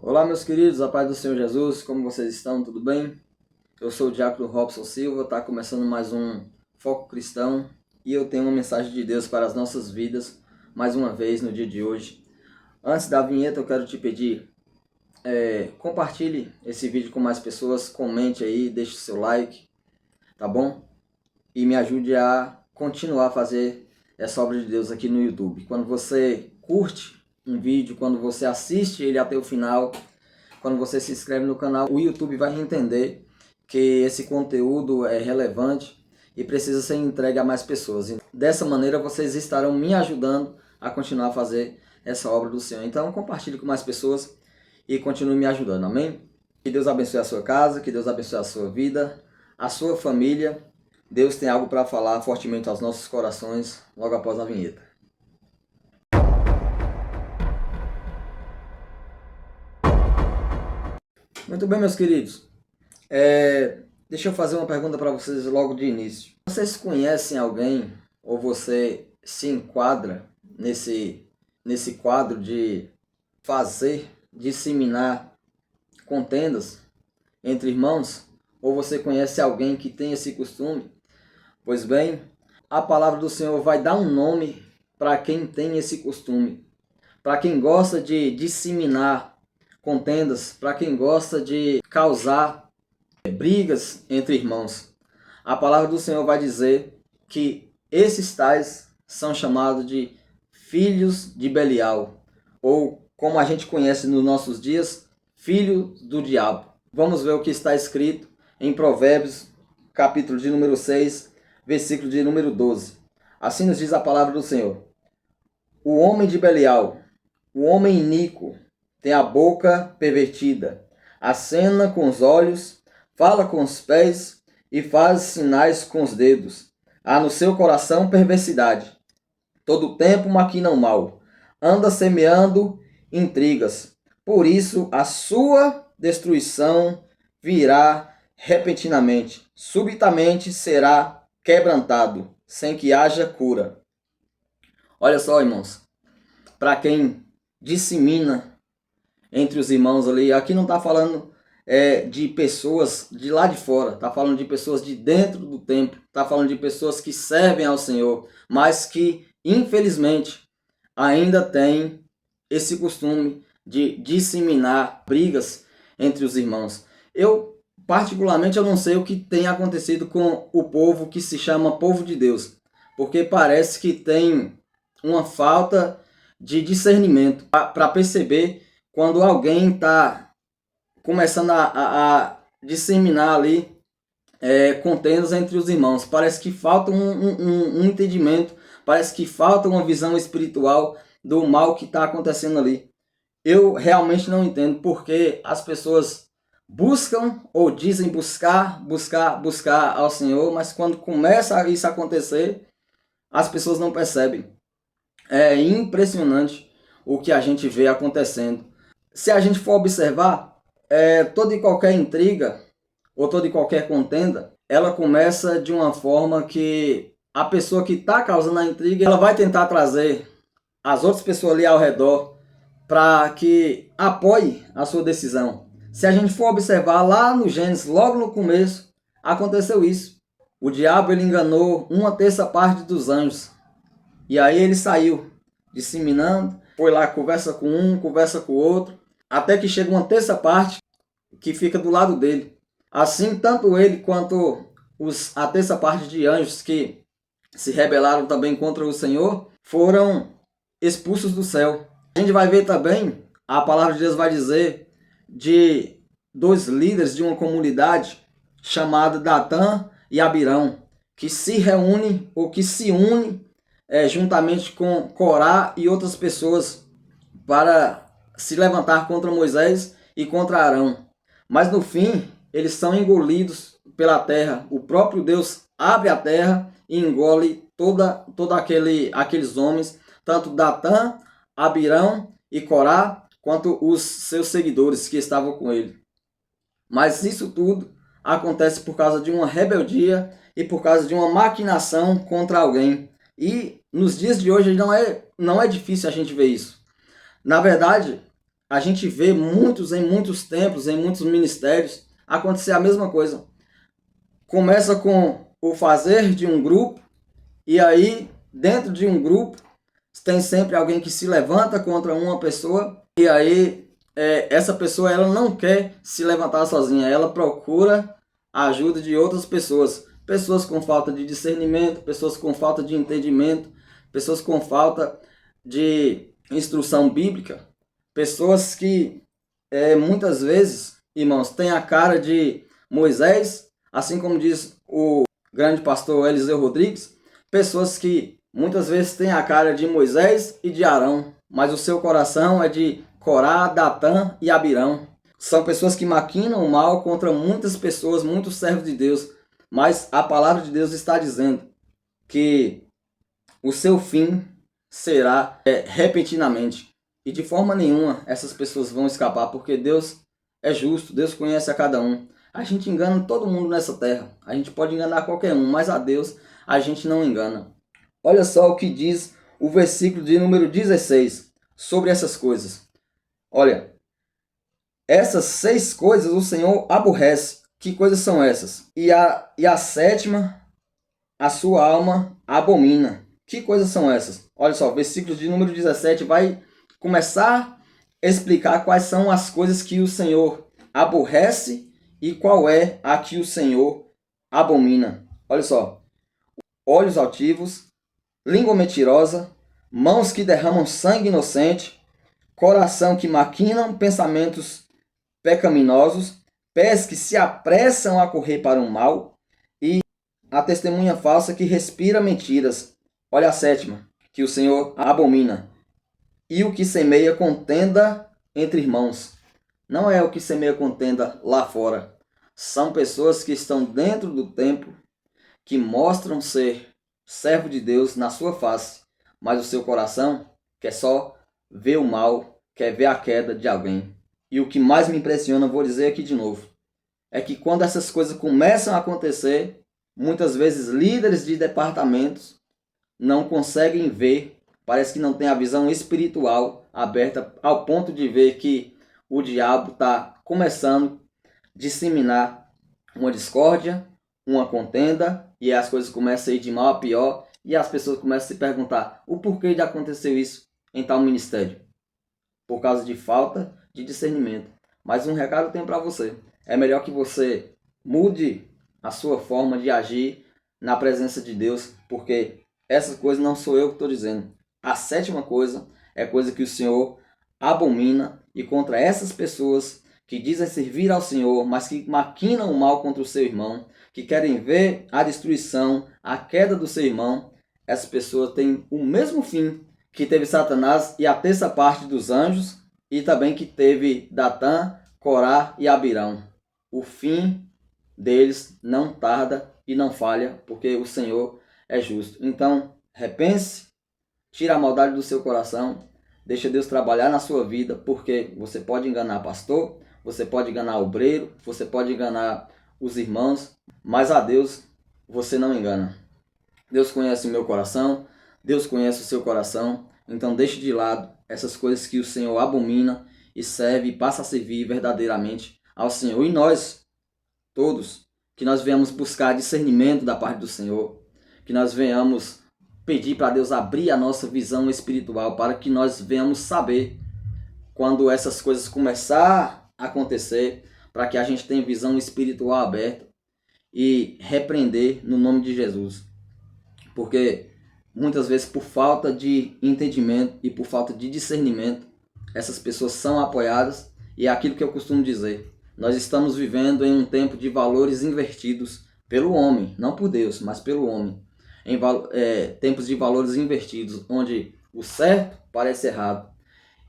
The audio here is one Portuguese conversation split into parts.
Olá, meus queridos, a paz do Senhor Jesus, como vocês estão? Tudo bem? Eu sou o Diácono Robson Silva, está começando mais um Foco Cristão e eu tenho uma mensagem de Deus para as nossas vidas, mais uma vez no dia de hoje. Antes da vinheta, eu quero te pedir, compartilhe esse vídeo com mais pessoas, comente aí, deixe o seu like, tá bom? E me ajude a continuar a fazer essa obra de Deus aqui no YouTube. Quando você curte um vídeo, quando você assiste ele até o final, quando você se inscreve no canal, o YouTube vai entender que esse conteúdo é relevante e precisa ser entregue a mais pessoas. Dessa maneira vocês estarão me ajudando a continuar a fazer essa obra do Senhor. Então compartilhe com mais pessoas e continue me ajudando, amém? Que Deus abençoe a sua casa, que Deus abençoe a sua vida, a sua família. Deus tem algo para falar fortemente aos nossos corações logo após a vinheta. Muito bem, meus queridos. Deixa eu fazer uma pergunta para vocês logo de início. Vocês conhecem alguém ou você se enquadra nesse quadro de fazer, disseminar contendas entre irmãos? Ou você conhece alguém que tem esse costume? Pois bem, a palavra do Senhor vai dar um nome para quem tem esse costume, para quem gosta de disseminar contendas, para quem gosta de causar brigas entre irmãos. A palavra do Senhor vai dizer que esses tais são chamados de filhos de Belial, ou como a gente conhece nos nossos dias, filhos do diabo. Vamos ver o que está escrito em Provérbios, capítulo de número 6, versículo de número 12. Assim nos diz a palavra do Senhor: o homem de Belial, o homem iníquo, tem a boca pervertida, acena com os olhos, fala com os pés e faz sinais com os dedos. Há no seu coração perversidade. Todo o tempo maquina o mal. Anda semeando intrigas. Por isso a sua destruição virá repentinamente. Subitamente será quebrantado, sem que haja cura. Olha só, irmãos. Para quem dissemina entre os irmãos ali, aqui não está falando de pessoas de lá de fora, está falando de pessoas de dentro do templo, está falando de pessoas que servem ao Senhor, mas que infelizmente ainda tem esse costume de disseminar brigas entre os irmãos. Particularmente, eu não sei o que tem acontecido com o povo que se chama povo de Deus, porque parece que tem uma falta de discernimento para perceber quando alguém está começando a disseminar ali contendas entre os irmãos. Parece que falta um entendimento, parece que falta uma visão espiritual do mal que está acontecendo ali. Eu realmente não entendo porque as pessoas buscam ou dizem buscar ao Senhor, mas quando começa isso a acontecer, as pessoas não percebem. É impressionante o que a gente vê acontecendo. Se a gente for observar, toda e qualquer intriga ou toda e qualquer contenda, ela começa de uma forma que a pessoa que está causando a intriga, ela vai tentar trazer as outras pessoas ali ao redor para que apoie a sua decisão. Se a gente for observar lá no Gênesis, logo no começo, aconteceu isso. O diabo ele enganou uma terça parte dos anjos. E aí ele saiu disseminando, foi lá, conversa com um, conversa com o outro, até que chega uma terça parte que fica do lado dele. Assim, tanto ele quanto a terça parte de anjos que se rebelaram também contra o Senhor, foram expulsos do céu. A gente vai ver também, a palavra de Deus vai dizer, de dois líderes de uma comunidade chamada Datã e Abirão, que se reúnem ou que se unem juntamente com Corá e outras pessoas para se levantar contra Moisés e contra Arão. Mas no fim, eles são engolidos pela terra. O próprio Deus abre a terra e engole todo aqueles homens, tanto Datã, Abirão e Corá, quanto os seus seguidores que estavam com ele. Mas isso tudo acontece por causa de uma rebeldia e por causa de uma maquinação contra alguém. E nos dias de hoje não é difícil a gente ver isso. Na verdade, a gente vê em muitos templos, em muitos ministérios, acontecer a mesma coisa. Começa com o fazer de um grupo, e aí, dentro de um grupo, tem sempre alguém que se levanta contra uma pessoa, e aí essa pessoa ela não quer se levantar sozinha, ela procura a ajuda de outras pessoas. Pessoas com falta de discernimento, pessoas com falta de entendimento, pessoas com falta de instrução bíblica, pessoas que muitas vezes, irmãos, têm a cara de Moisés, assim como diz o grande pastor Eliseu Rodrigues, pessoas que muitas vezes têm a cara de Moisés e de Arão, mas o seu coração é de Corá, Datã e Abirão. São pessoas que maquinam o mal contra muitas pessoas, muitos servos de Deus, mas a palavra de Deus está dizendo que o seu fim será repentinamente. E de forma nenhuma essas pessoas vão escapar, porque Deus é justo, Deus conhece a cada um. A gente engana todo mundo nessa terra. A gente pode enganar qualquer um, mas a Deus a gente não engana. Olha só o que diz o versículo de número 16 sobre essas coisas. Olha, essas 6 coisas o Senhor aborrece. Que coisas são essas? E a sétima, a sua alma abomina. Que coisas são essas? Olha só, versículo de número 17 vai começar a explicar quais são as coisas que o Senhor aborrece e qual é a que o Senhor abomina. Olha só, olhos altivos, língua mentirosa, mãos que derramam sangue inocente, coração que maquinam pensamentos pecaminosos, pés que se apressam a correr para o mal e a testemunha falsa que respira mentiras. Olha a sétima, que o Senhor abomina. E o que semeia contenda entre irmãos. Não é o que semeia contenda lá fora. São pessoas que estão dentro do templo, que mostram ser servo de Deus na sua face, mas o seu coração quer só ver o mal, quer ver a queda de alguém. E o que mais me impressiona, vou dizer aqui de novo, é que quando essas coisas começam a acontecer, muitas vezes líderes de departamentos não conseguem ver, parece que não tem a visão espiritual aberta ao ponto de ver que o diabo está começando a disseminar uma discórdia, uma contenda, e as coisas começam a ir de mal a pior, e as pessoas começam a se perguntar o porquê de aconteceu isso em tal ministério. Por causa de falta de discernimento. Mas um recado eu tenho para você. É melhor que você mude a sua forma de agir na presença de Deus, porque essas coisas não sou eu que estou dizendo. A sétima coisa é coisa que o Senhor abomina, e contra essas pessoas que dizem servir ao Senhor, mas que maquinam o mal contra o seu irmão, que querem ver a destruição, a queda do seu irmão, essas pessoas têm o mesmo fim que teve Satanás e a terça parte dos anjos, e também que teve Datã, Corá e Abirão. O fim deles não tarda e não falha, porque o Senhor é justo. Então, repense, tira a maldade do seu coração, deixa Deus trabalhar na sua vida, porque você pode enganar pastor, você pode enganar obreiro, você pode enganar os irmãos, mas a Deus você não engana. Deus conhece o meu coração, Deus conhece o seu coração, então deixe de lado essas coisas que o Senhor abomina e serve e passa a servir verdadeiramente ao Senhor. E nós, todos, que nós venhamos buscar discernimento da parte do Senhor, que nós venhamos pedir para Deus abrir a nossa visão espiritual, para que nós venhamos saber quando essas coisas começar a acontecer, para que a gente tenha visão espiritual aberta e repreender no nome de Jesus. Porque muitas vezes por falta de entendimento e por falta de discernimento, essas pessoas são apoiadas, e é aquilo que eu costumo dizer. Nós estamos vivendo em um tempo de valores invertidos pelo homem, não por Deus, mas pelo homem. Em tempos de valores invertidos, onde o certo parece errado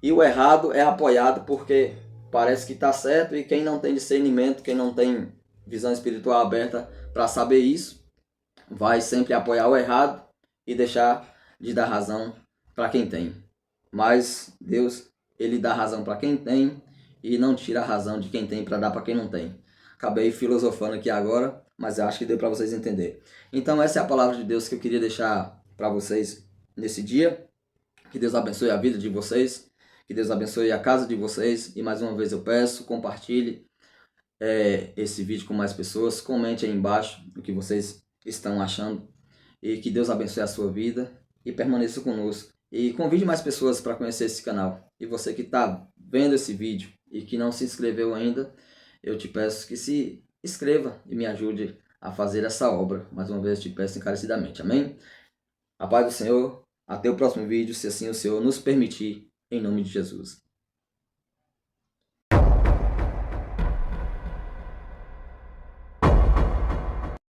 e o errado é apoiado porque parece que está certo, e quem não tem discernimento, quem não tem visão espiritual aberta para saber isso, vai sempre apoiar o errado e deixar de dar razão para quem tem. Mas Deus, ele dá razão para quem tem e não tira a razão de quem tem para dar para quem não tem. Acabei filosofando aqui agora, mas eu acho que deu para vocês entenderem. Então essa é a palavra de Deus que eu queria deixar para vocês nesse dia. Que Deus abençoe a vida de vocês, Que Deus abençoe a casa de vocês. E mais uma vez eu peço, compartilhe esse vídeo com mais pessoas. Comente aí embaixo o que vocês estão achando. E que Deus abençoe a sua vida e permaneça conosco. E convide mais pessoas para conhecer esse canal. E você que está vendo esse vídeo e que não se inscreveu ainda, eu te peço que se inscreva e me ajude a fazer essa obra. Mais uma vez eu te peço encarecidamente. Amém? A paz do Senhor. Até o próximo vídeo, se assim o Senhor nos permitir, em nome de Jesus.